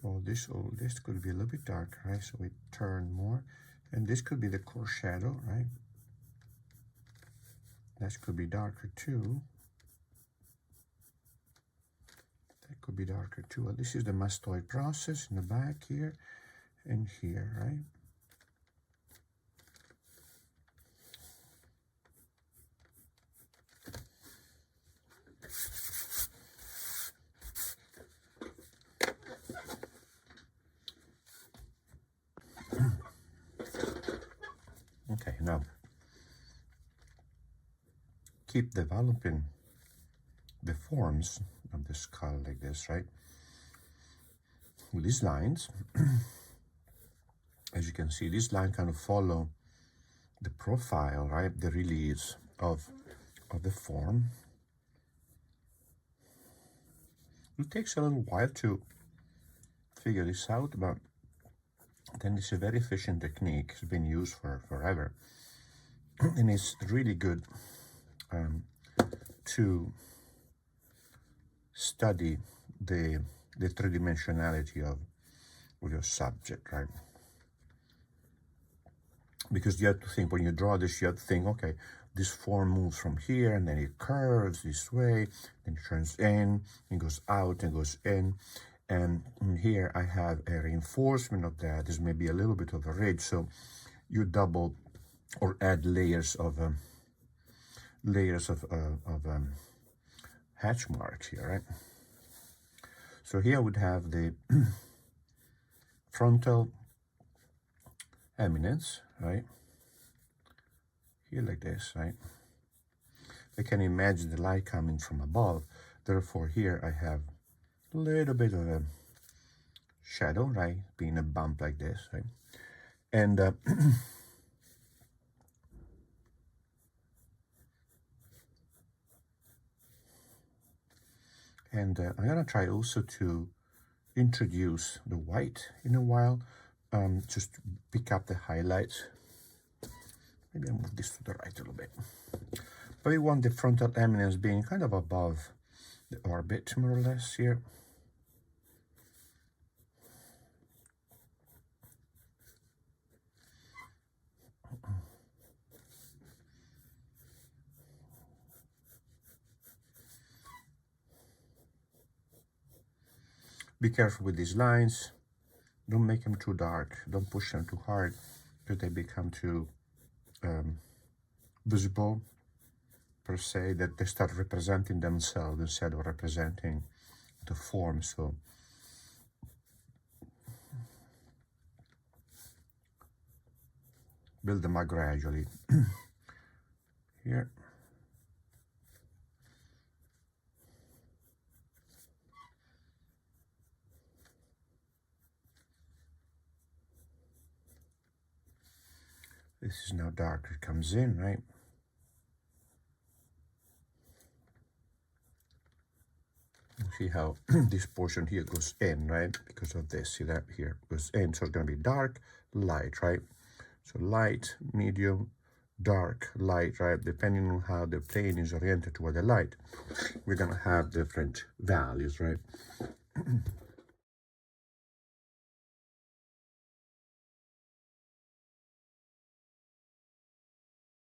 So all this could be a little bit darker, right? So we turn more, and this could be the core shadow, right? That could be darker too. That could be darker too. Well, this is the mastoid process in the back here and here, right? Okay, now keep developing the forms of the skull like this, right? With these lines, as you can see, these lines kind of follow the profile, right? The release of the form. It takes a little while to figure this out, but then it's a very efficient technique. It's been used for forever, and it's really good to study the three-dimensionality of your subject, right? Because you have to think, when you draw this, you have to think, okay, this form moves from here, and then it curves this way, then it turns in, and goes out, and goes in. And here I have a reinforcement of that. There's maybe a little bit of a ridge, so you double or add layers of hatch marks here, right? So here I would have the frontal eminence, right? Here like this, right? I can imagine the light coming from above. Therefore, here I have a little bit of a shadow, right? Being a bump like this, right? And and I'm gonna try also to introduce the white in a while, just to pick up the highlights. Maybe I'll move this to the right a little bit. But we want the frontal eminence being kind of above the orbit, more or less, here. Be careful with these lines. Don't make them too dark. Don't push them too hard, because they become too visible, per se, that they start representing themselves instead of representing the form. So build them up gradually. Here. This is now darker, it comes in, right? See how this portion here goes in, right? Because of this, see that here goes in. So it's going to be dark, light, right? So light, medium, dark, light, right? Depending on how the plane is oriented toward the light, we're going to have different values, right?